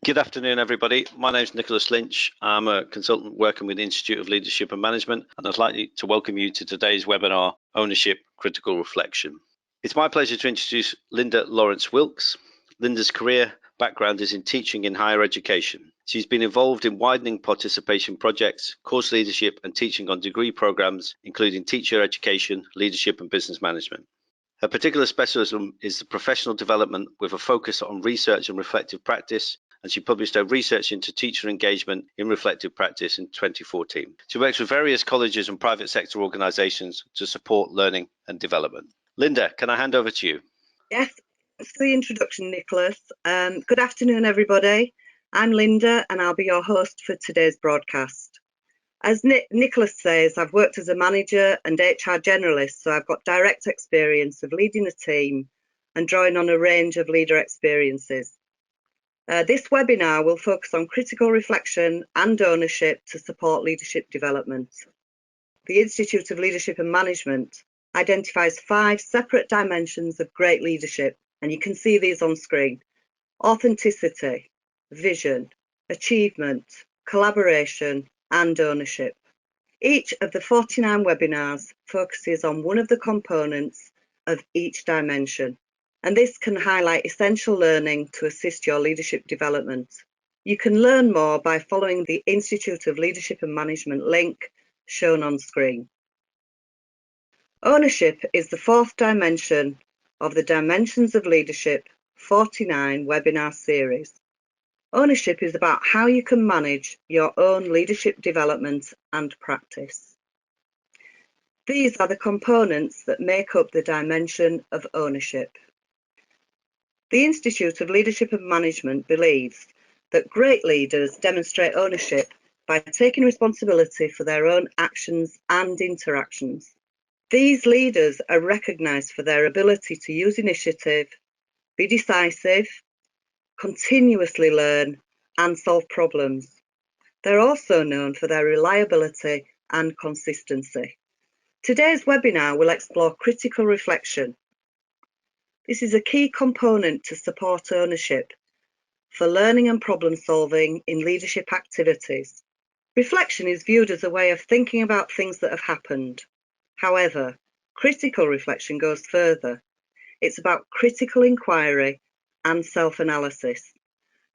Good afternoon, everybody. My name is Nicholas Lynch. I'm a consultant working with the Institute of Leadership and Management, and I'd like to welcome you to today's webinar, Ownership, Critical Reflection. It's my pleasure to introduce Linda Lawrence Wilkes. Linda's career background is in teaching in higher education. She's been involved in widening participation projects, course leadership, and teaching on degree programs, including teacher education, leadership, and business management. Her particular specialism is the professional development with a focus on research and reflective practice, and she published her research into teacher engagement in reflective practice in 2014. She works with various colleges and private sector organisations to support learning and development. Linda, can I hand over to you? Yes, thanks for the introduction, Nicholas. Good afternoon, everybody. I'm Linda, and I'll be your host for today's broadcast. As Nicholas says, I've worked as a manager and HR generalist, so I've got direct experience of leading a team and drawing on a range of leader experiences. This webinar will focus on critical reflection and ownership to support leadership development. The Institute of Leadership and Management identifies 5 separate dimensions of great leadership, and you can see these on screen: authenticity, vision, achievement, collaboration, and ownership. Each of the 49 webinars focuses on one of the components of each dimension, and this can highlight essential learning to assist your leadership development. You can learn more by following the Institute of Leadership and Management link shown on screen. Ownership is the 4th dimension of the Dimensions of Leadership 49 webinar series. Ownership is about how you can manage your own leadership development and practice. These are the components that make up the dimension of ownership. The Institute of Leadership and Management believes that great leaders demonstrate ownership by taking responsibility for their own actions and interactions. These leaders are recognised for their ability to use initiative, be decisive, continuously learn, and solve problems. They're also known for their reliability and consistency. Today's webinar will explore critical reflection. This is a key component to support ownership for learning and problem solving in leadership activities. Reflection is viewed as a way of thinking about things that have happened. However, critical reflection goes further. It's about critical inquiry and self-analysis.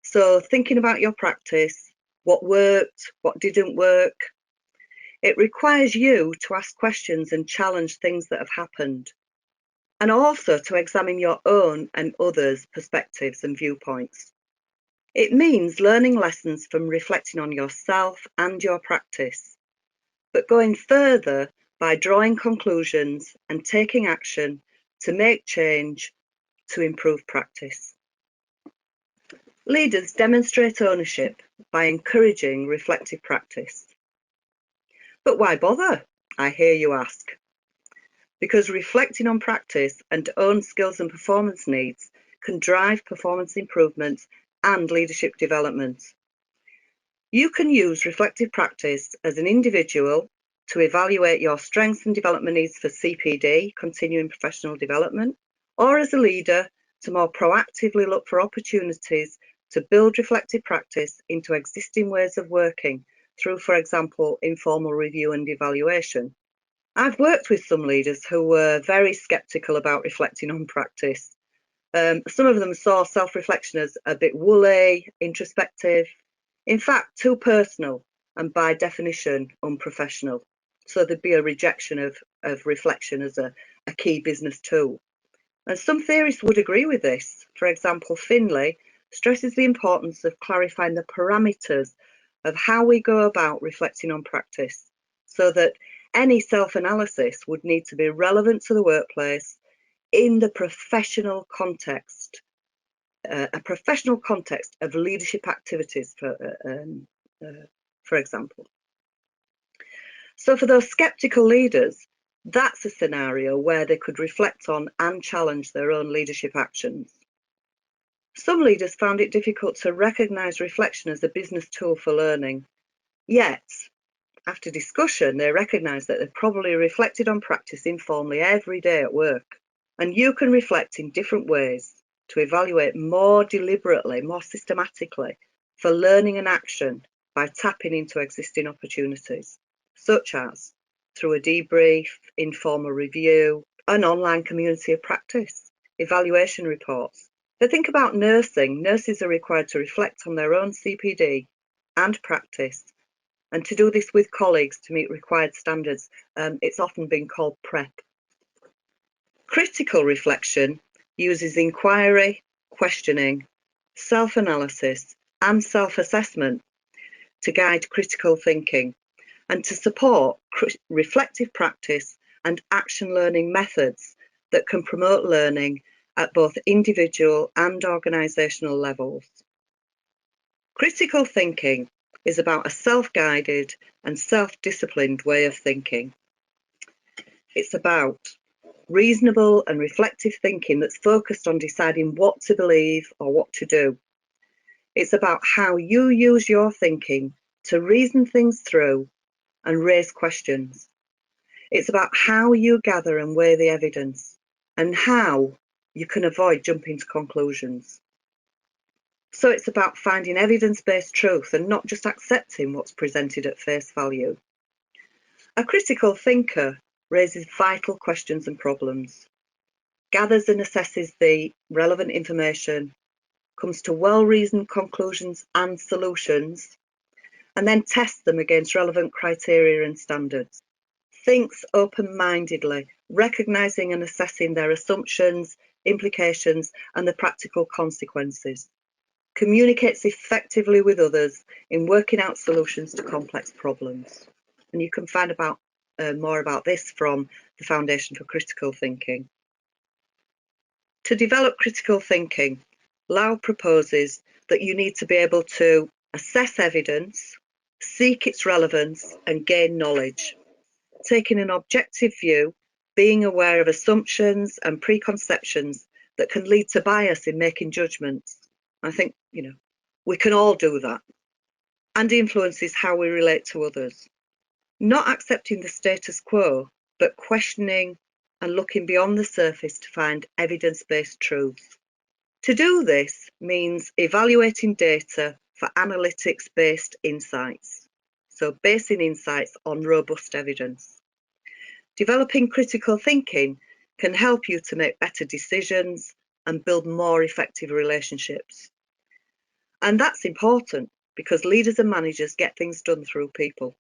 So thinking about your practice, what worked, what didn't work. It requires you to ask questions and challenge things that have happened, and also to examine your own and others' perspectives and viewpoints. It means learning lessons from reflecting on yourself and your practice, but going further by drawing conclusions and taking action to make change to improve practice. Leaders demonstrate ownership by encouraging reflective practice. But why bother, I hear you ask? Because reflecting on practice and own skills and performance needs can drive performance improvements and leadership development. You can use reflective practice as an individual to evaluate your strengths and development needs for CPD, continuing professional development, or as a leader to more proactively look for opportunities to build reflective practice into existing ways of working through, for example, informal review and evaluation. I've worked with some leaders who were very sceptical about reflecting on practice. Some of them saw self-reflection as a bit woolly, introspective, in fact, too personal, and by definition, unprofessional. So there'd be a rejection of reflection as a key business tool. And some theorists would agree with this. For example, Finlay stresses the importance of clarifying the parameters of how we go about reflecting on practice, so that any self-analysis would need to be relevant to the workplace in the professional context, a professional context of leadership activities, for example. So for those skeptical leaders, that's a scenario where they could reflect on and challenge their own leadership actions. Some leaders found it difficult to recognise reflection as a business tool for learning, yet after discussion they recognised that they probably reflected on practice informally every day at work. And you can reflect in different ways to evaluate more deliberately, more systematically for learning and action by tapping into existing opportunities, such as through a debrief, informal review, an online community of practice, evaluation reports. But think about nursing. Nurses are required to reflect on their own CPD and practice, and to do this with colleagues to meet required standards. It's often been called PrEP. Critical reflection uses inquiry, questioning, self-analysis, and self-assessment to guide critical thinking and to support reflective practice and action learning methods that can promote learning at both individual and organisational levels. Critical thinking is about a self-guided and self-disciplined way of thinking. It's about reasonable and reflective thinking that's focused on deciding what to believe or what to do. It's about how you use your thinking to reason things through and raise questions. It's about how you gather and weigh the evidence and how you can avoid jumping to conclusions. So it's about finding evidence-based truth and not just accepting what's presented at face value. A critical thinker raises vital questions and problems, gathers and assesses the relevant information, comes to well-reasoned conclusions and solutions, and then tests them against relevant criteria and standards. Thinks open-mindedly, recognising and assessing their assumptions, implications, and the practical consequences. Communicates effectively with others in working out solutions to complex problems. And you can find more about this from the Foundation for Critical Thinking. To develop critical thinking, Lau proposes that you need to be able to assess evidence, seek its relevance, and gain knowledge. Taking an objective view, being aware of assumptions and preconceptions that can lead to bias in making judgments. I think, we can all do that. And influences how we relate to others. Not accepting the status quo, but questioning and looking beyond the surface to find evidence-based truth. To do this means evaluating data for analytics-based insights, so basing insights on robust evidence. Developing critical thinking can help you to make better decisions and build more effective relationships. And that's important because leaders and managers get things done through people.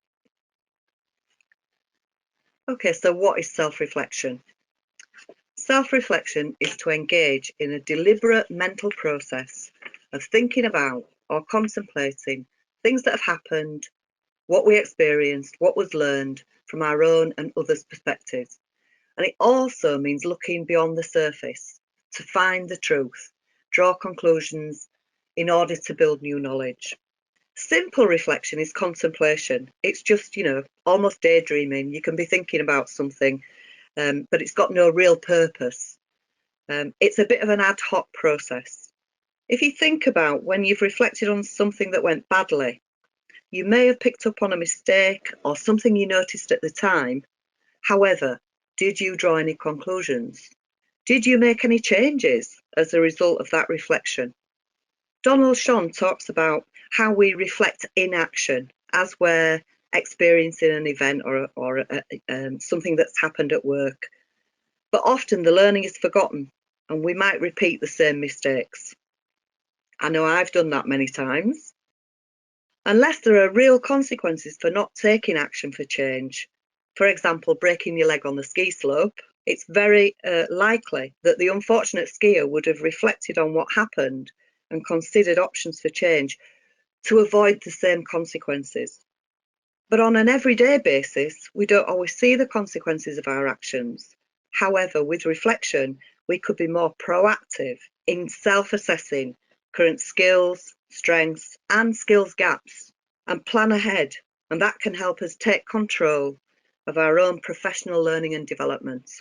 Okay, so what is self-reflection? Self-reflection is to engage in a deliberate mental process of thinking about or contemplating things that have happened, what we experienced, what was learned from our own and others' perspectives. And it also means looking beyond the surface to find the truth, draw conclusions in order to build new knowledge. Simple reflection is contemplation. It's just, almost daydreaming. You can be thinking about something, but it's got no real purpose. It's a bit of an ad hoc process. If you think about when you've reflected on something that went badly, you may have picked up on a mistake or something you noticed at the time. However, did you draw any conclusions? Did you make any changes as a result of that reflection? Donald Sean talks about how we reflect in action as we're experiencing an event or something that's happened at work. But often the learning is forgotten and we might repeat the same mistakes. I know I've done that many times. Unless there are real consequences for not taking action for change, for example, breaking your leg on the ski slope, it's very likely that the unfortunate skier would have reflected on what happened and considered options for change to avoid the same consequences. But on an everyday basis, we don't always see the consequences of our actions. However, with reflection, we could be more proactive in self-assessing current skills, strengths, and skills gaps and plan ahead. And that can help us take control of our own professional learning and development.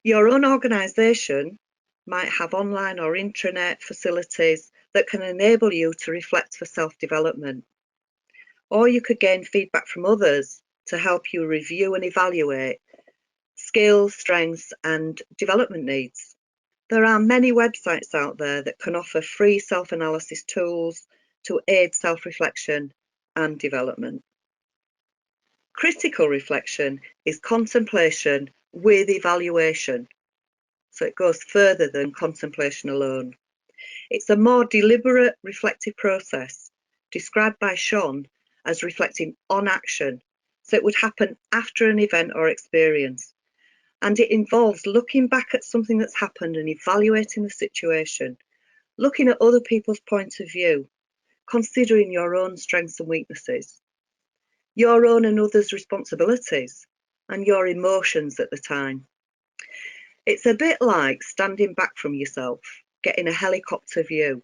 Your own organisation might have online or intranet facilities that can enable you to reflect for self-development. Or you could gain feedback from others to help you review and evaluate skills, strengths, and development needs. There are many websites out there that can offer free self-analysis tools to aid self-reflection and development. Critical reflection is contemplation with evaluation, so it goes further than contemplation alone. It's a more deliberate reflective process described by Sean as reflecting on action, so it would happen after an event or experience. And it involves looking back at something that's happened and evaluating the situation, looking at other people's point of view, considering your own strengths and weaknesses, your own and others' responsibilities, and your emotions at the time. It's a bit like standing back from yourself, getting a helicopter view.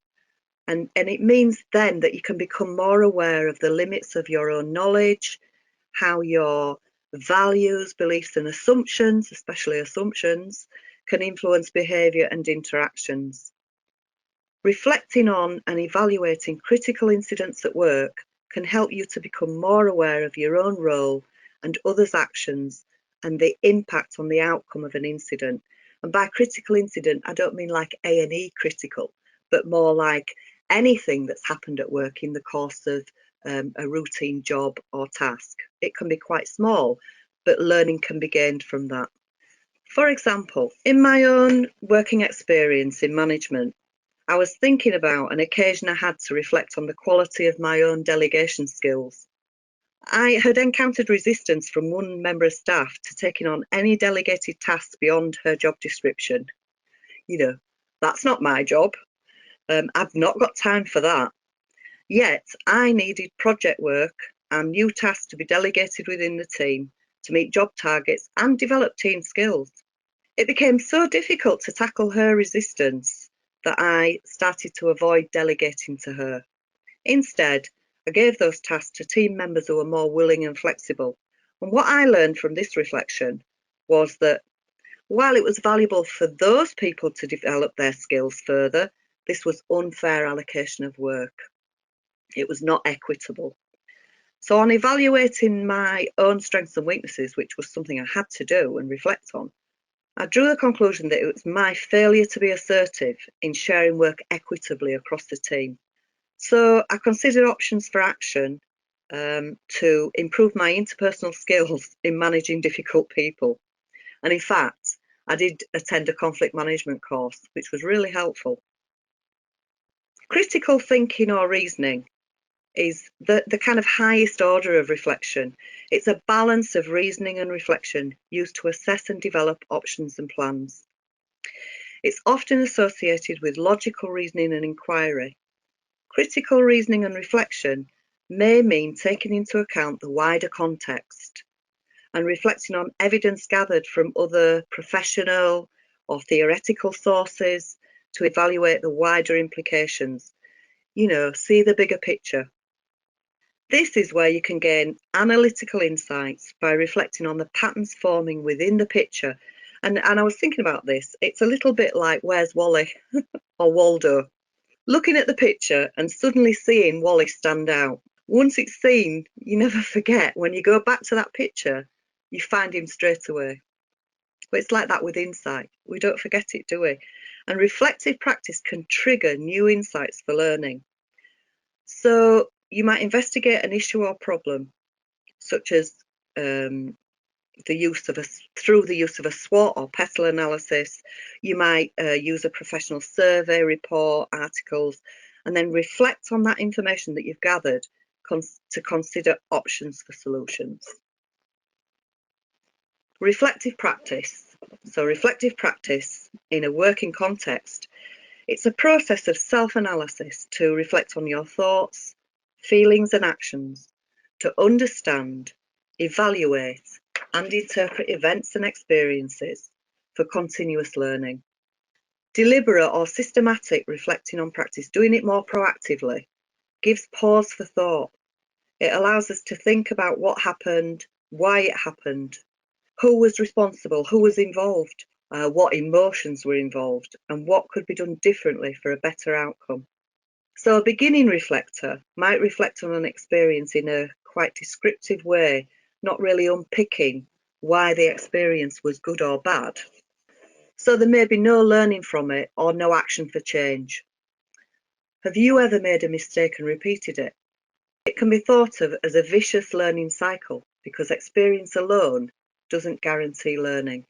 And it means then that you can become more aware of the limits of your own knowledge, how your values, beliefs and assumptions, especially assumptions, can influence behaviour and interactions. Reflecting on and evaluating critical incidents at work can help you to become more aware of your own role and others' actions and the impact on the outcome of an incident. And by critical incident, I don't mean like A&E critical, but more like anything that's happened at work in the course of a routine job or task. It can be quite small, but learning can be gained from that. For example, in my own working experience in management, I was thinking about an occasion I had to reflect on the quality of my own delegation skills. I had encountered resistance from one member of staff to taking on any delegated tasks beyond her job description. You know, that's not my job. I've not got time for that. Yet I needed project work and new tasks to be delegated within the team to meet job targets and develop team skills. It became so difficult to tackle her resistance that I started to avoid delegating to her. Instead, I gave those tasks to team members who were more willing and flexible. And what I learned from this reflection was that while it was valuable for those people to develop their skills further, this was unfair allocation of work. It was not equitable. So on evaluating my own strengths and weaknesses, which was something I had to do and reflect on, I drew the conclusion that it was my failure to be assertive in sharing work equitably across the team. So I considered options for action to improve my interpersonal skills in managing difficult people. And in fact, I did attend a conflict management course, which was really helpful. Critical thinking or reasoning is the kind of highest order of reflection. It's a balance of reasoning and reflection used to assess and develop options and plans. It's often associated with logical reasoning and inquiry. Critical reasoning and reflection may mean taking into account the wider context and reflecting on evidence gathered from other professional or theoretical sources to evaluate the wider implications. You know, see the bigger picture. This is where you can gain analytical insights by reflecting on the patterns forming within the picture. And I was thinking about this. It's a little bit like Where's Wally or Waldo. Looking at the picture and suddenly seeing Wally stand out. Once it's seen, you never forget. When you go back to that picture, you find him straight away. But it's like that with insight. We don't forget it, do we? And reflective practice can trigger new insights for learning. So you might investigate an issue or problem, such as through the use of a SWOT or petal analysis. You might use a professional survey, report, articles, and then reflect on that information that you've gathered to consider options for solutions. Reflective practice. So reflective practice in a working context, it's a process of self-analysis to reflect on your thoughts, feelings and actions, to understand, evaluate and interpret events and experiences for continuous learning. Deliberate or systematic reflecting on practice, doing it more proactively, gives pause for thought. It allows us to think about what happened, why it happened, who was responsible, who was involved, what emotions were involved, and what could be done differently for a better outcome. So a beginning reflector might reflect on an experience in a quite descriptive way, not really unpicking why the experience was good or bad. So there may be no learning from it or no action for change. Have you ever made a mistake and repeated it? It can be thought of as a vicious learning cycle because experience alone doesn't guarantee learning.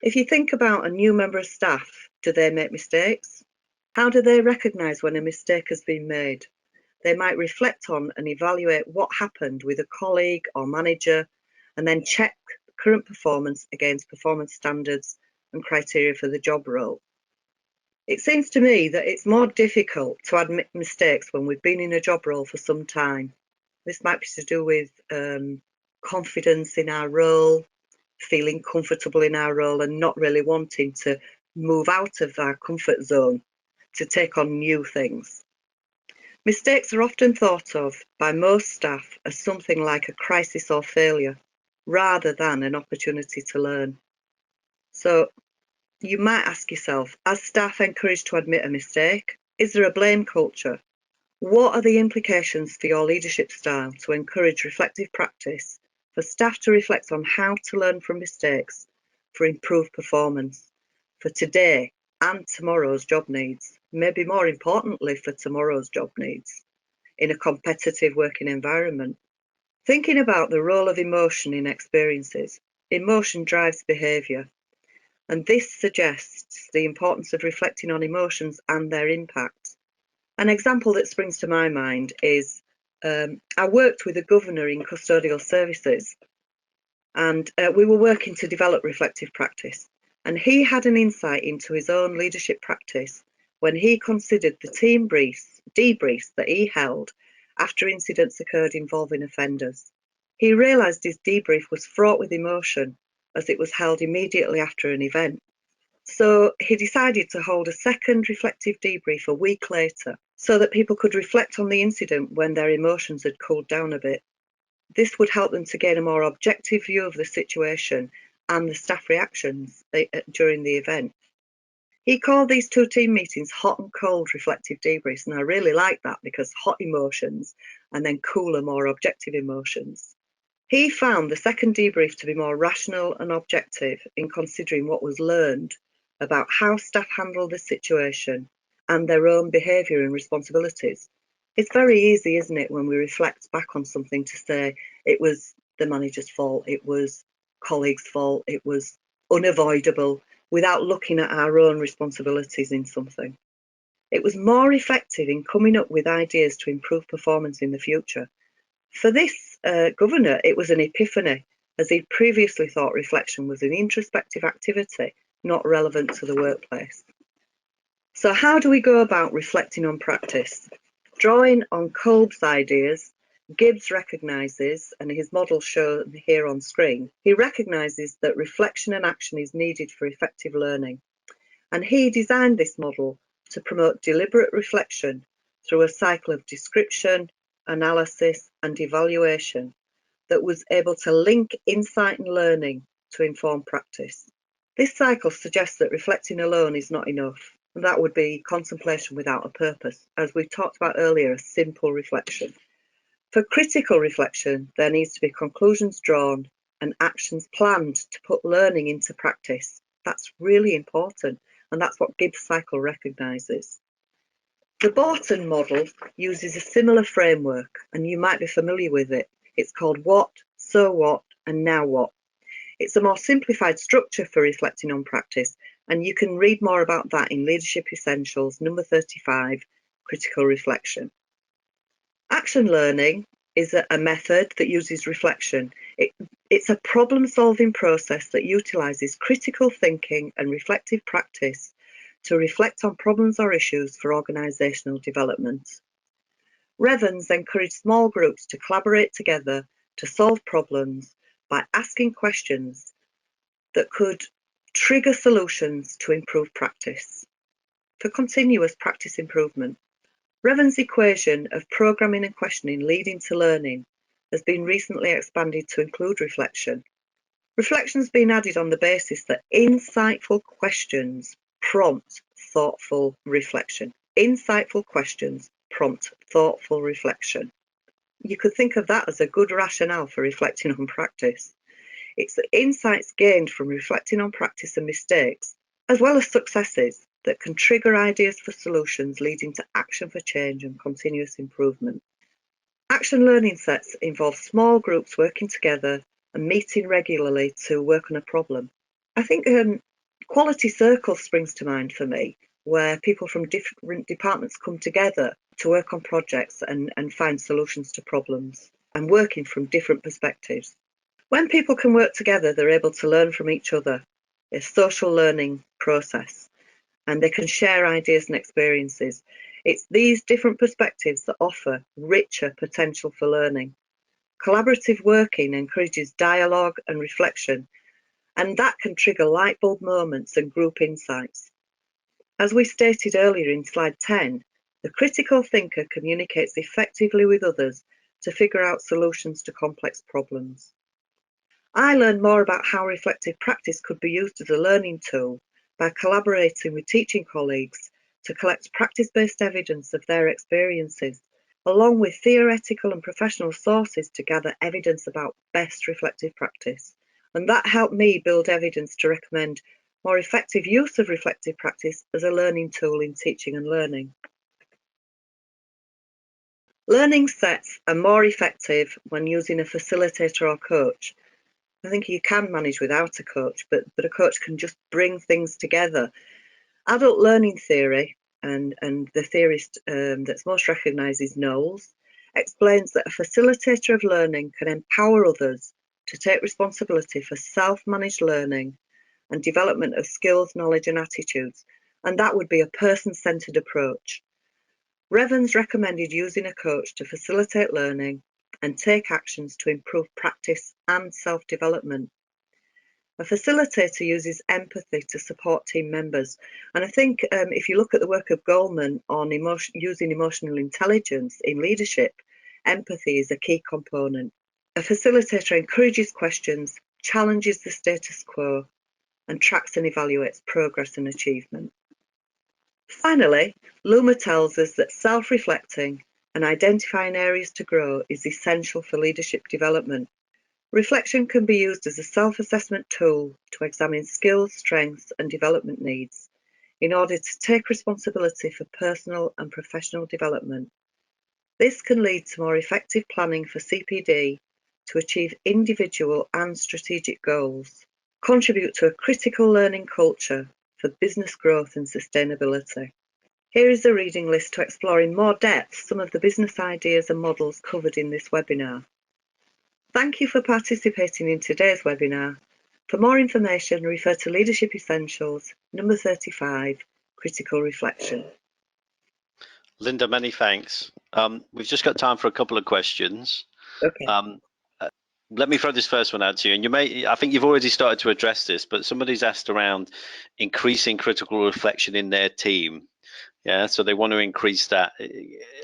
If you think about a new member of staff, do they make mistakes? How do they recognise when a mistake has been made? They might reflect on and evaluate what happened with a colleague or manager and then check current performance against performance standards and criteria for the job role. It seems to me that it's more difficult to admit mistakes when we've been in a job role for some time. This might be to do with confidence in our role, feeling comfortable in our role and not really wanting to move out of our comfort zone to take on new things. Mistakes are often thought of by most staff as something like a crisis or failure, rather than an opportunity to learn. So you might ask yourself, are staff encouraged to admit a mistake? Is there a blame culture? What are the implications for your leadership style to encourage reflective practice, for staff to reflect on how to learn from mistakes, for improved performance, for today and tomorrow's job needs, maybe more importantly for tomorrow's job needs, in a competitive working environment? Thinking about the role of emotion in experiences, emotion drives behaviour, and this suggests the importance of reflecting on emotions and their impact. An example that springs to my mind is I worked with a governor in custodial services, and we were working to develop reflective practice. And he had an insight into his own leadership practice when he considered the team debriefs that he held after incidents occurred involving offenders. He realised his debrief was fraught with emotion as it was held immediately after an event. So he decided to hold a second reflective debrief a week later so that people could reflect on the incident when their emotions had cooled down a bit. This would help them to gain a more objective view of the situation and the staff reactions during the event. He called these two team meetings hot and cold reflective debriefs, and I really like that because hot emotions and then cooler, more objective emotions. He found the second debrief to be more rational and objective in considering what was learned about how staff handled the situation and their own behaviour and responsibilities. It's very easy, isn't it, when we reflect back on something to say it was the manager's fault, it was colleagues' fault, it was unavoidable, without looking at our own responsibilities in something. It was more effective in coming up with ideas to improve performance in the future. For this governor, it was an epiphany, as he'd previously thought reflection was an introspective activity not relevant to the workplace. So how do we go about reflecting on practice? Drawing on Kolb's ideas, Gibbs recognises, and his model shown here on screen, he recognises that reflection and action is needed for effective learning. And he designed this model to promote deliberate reflection through a cycle of description, analysis and evaluation that was able to link insight and learning to inform practice. This cycle suggests that reflecting alone is not enough, and that would be contemplation without a purpose, as we talked about earlier, a simple reflection. For critical reflection, there needs to be conclusions drawn and actions planned to put learning into practice. That's really important, and that's what Gibbs Cycle recognises. The Borton model uses a similar framework, and you might be familiar with it. It's called What, So What, and Now What. It's a more simplified structure for reflecting on practice, and you can read more about that in Leadership Essentials, number 35, Critical Reflection. Action learning is a method that uses reflection. It's a problem-solving process that utilises critical thinking and reflective practice to reflect on problems or issues for organisational development. Revens encourage small groups to collaborate together to solve problems by asking questions that could trigger solutions to improve practice. For continuous practice improvement, Revens' equation of programming and questioning leading to learning has been recently expanded to include reflection. Reflection has been added on the basis that insightful questions prompt thoughtful reflection. Insightful questions prompt thoughtful reflection. You could think of that as a good rationale for reflecting on practice. It's the insights gained from reflecting on practice and mistakes as well as successes that can trigger ideas for solutions leading to action for change and continuous improvement. Action learning sets involve small groups working together and meeting regularly to work on a problem. I think quality circles springs to mind for me, where people from different departments come together to work on projects and find solutions to problems and working from different perspectives. When people can work together, they're able to learn from each other. It's a social learning process, and they can share ideas and experiences. It's these different perspectives that offer richer potential for learning. Collaborative working encourages dialogue and reflection, and that can trigger light bulb moments and group insights. As we stated earlier in slide 10, the critical thinker communicates effectively with others to figure out solutions to complex problems. I learned more about how reflective practice could be used as a learning tool by collaborating with teaching colleagues to collect practice-based evidence of their experiences, along with theoretical and professional sources to gather evidence about best reflective practice. And that helped me build evidence to recommend more effective use of reflective practice as a learning tool in teaching and learning. Learning sets are more effective when using a facilitator or coach. I think you can manage without a coach, but a coach can just bring things together. Adult learning theory, and the theorist that's most recognised is Knowles, explains that a facilitator of learning can empower others to take responsibility for self-managed learning and development of skills, knowledge and attitudes, and that would be a person-centred approach. Revans recommended using a coach to facilitate learning and take actions to improve practice and self-development. A facilitator uses empathy to support team members, and I think if you look at the work of Goleman on using emotional intelligence in leadership, empathy is a key component. A facilitator encourages questions, challenges the status quo, and tracks and evaluates progress and achievement. Finally, Luma tells us that self-reflecting and identifying areas to grow is essential for leadership development. Reflection can be used as a self-assessment tool to examine skills, strengths and development needs in order to take responsibility for personal and professional development. This can lead to more effective planning for CPD to achieve individual and strategic goals, contribute to a critical learning culture for business growth and sustainability. Here is a reading list to explore in more depth some of the business ideas and models covered in this webinar. Thank you for participating in today's webinar. For more information, refer to Leadership Essentials, number 35, Critical Reflection. Linda, many thanks. We've just got time for a couple of questions. Okay. Let me throw this first one out to you, and I think you've already started to address this, but somebody's asked around increasing critical reflection in their team. Yeah, so they want to increase that.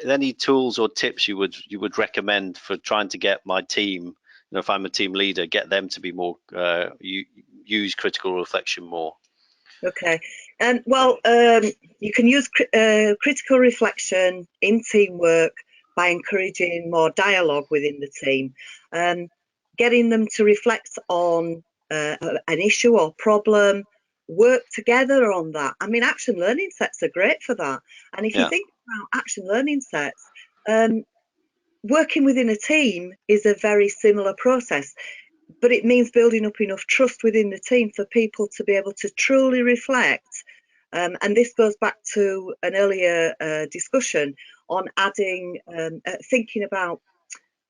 Any tools or tips you would recommend for trying to get my team, if I'm a team leader, get them to be more use critical reflection more? Okay. Well, you can use critical reflection in teamwork by encouraging more dialogue within the team, getting them to reflect on an issue or problem, work together on that. I mean, action learning sets are great for that. And if you think about action learning sets, working within a team is a very similar process, but it means building up enough trust within the team for people to be able to truly reflect. And this goes back to an earlier discussion on adding, thinking about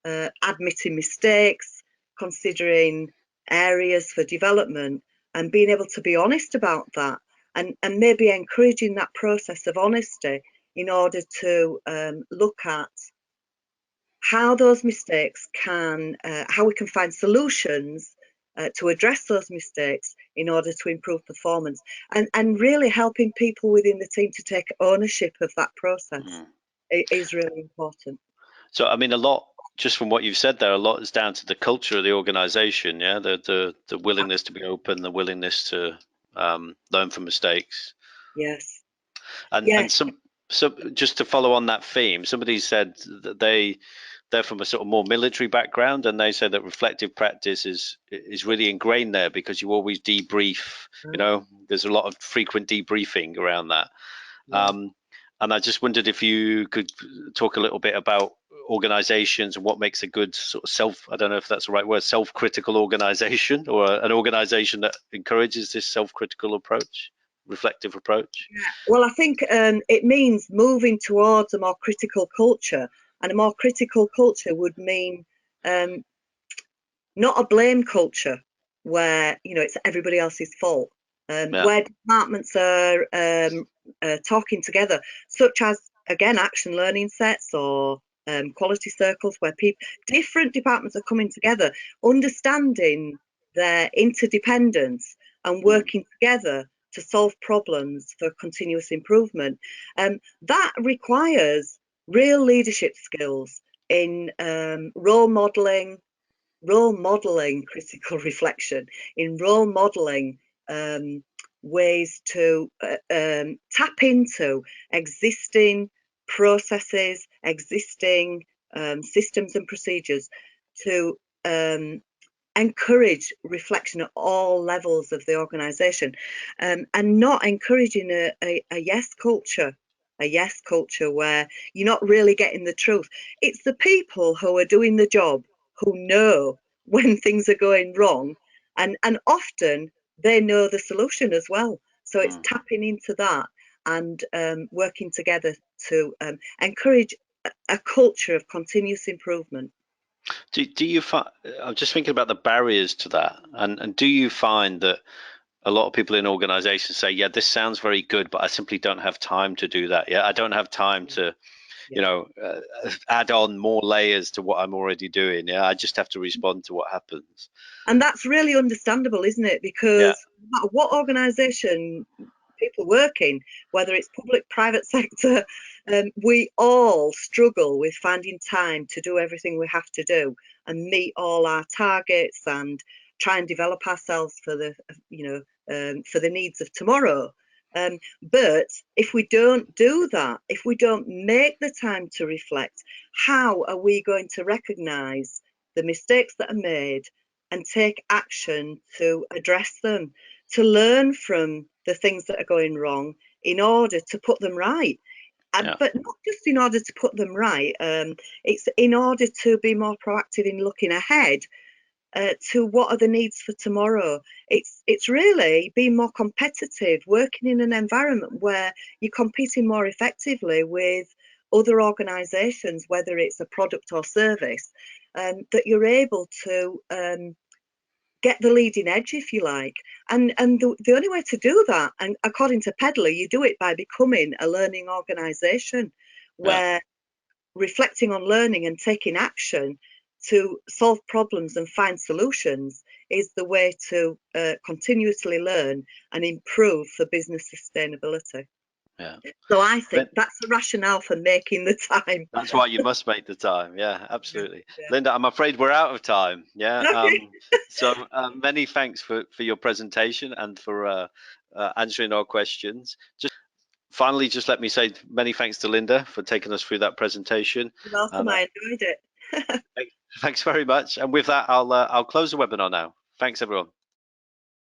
admitting mistakes, considering areas for development, and being able to be honest about that, and maybe encouraging that process of honesty in order to look at how those mistakes can, how we can find solutions to address those mistakes in order to improve performance, and really helping people within the team to take ownership of that process is really important. So, I mean, a lot, just from what you've said there, a lot is down to the culture of the organization, yeah, the willingness to be open, the willingness to learn from mistakes. Yes. And So just to follow on that theme, somebody said that they're from a sort of more military background, and they say that reflective practice is really ingrained there because you always debrief. You know, there's a lot of frequent debriefing around that. Yeah. And I just wondered if you could talk a little bit about organizations and what makes a good sort of I don't know if that's the right word, self-critical organization, or an organization that encourages this self-critical approach, reflective approach. Yeah. Well, I think it means moving towards a more critical culture, and a more critical culture would mean um, not a blame culture where it's everybody else's fault, Yeah. where departments are talking together, such as again action learning sets or quality circles, where different departments are coming together, understanding their interdependence and working together to solve problems for continuous improvement. That requires real leadership skills in role modeling critical reflection, in role modeling ways to tap into existing processes, existing systems and procedures to encourage reflection at all levels of the organisation, and not encouraging a yes culture. A yes culture where you're not really getting the truth. It's the people who are doing the job who know when things are going wrong, and often they know the solution as well. So it's tapping into that and working together to encourage a culture of continuous improvement. Do you find, I'm just thinking about the barriers to that, and do you find that a lot of people in organizations say, yeah, this sounds very good, but I simply don't have time to do that. Yeah, I don't have time to, add on more layers to what I'm already doing. Yeah, I just have to respond to what happens. And that's really understandable, isn't it? Because no matter what organisation people work in, whether it's public, private sector, we all struggle with finding time to do everything we have to do and meet all our targets and try and develop ourselves for the, for the needs of tomorrow. But if we don't do that, if we don't make the time to reflect, how are we going to recognise the mistakes that are made and take action to address them, to learn from the things that are going wrong in order to put them right? But not just in order to put them right, it's in order to be more proactive in looking ahead to what are the needs for tomorrow. It's really being more competitive, working in an environment where you're competing more effectively with other organisations, whether it's a product or service, that you're able to get the leading edge, if you like. And the only way to do that, and according to Pedler, you do it by becoming a learning organisation where reflecting on learning and taking action to solve problems and find solutions is the way to continuously learn and improve for business sustainability. Yeah. So I think that's the rationale for making the time. That's why you must make the time. Yeah, absolutely. Yeah. Linda, I'm afraid we're out of time. Yeah. Okay. So many thanks for your presentation and for answering our questions. Finally, just let me say many thanks to Linda for taking us through that presentation. You're welcome. I enjoyed it. Thanks very much. And with that, I'll close the webinar now. Thanks, everyone.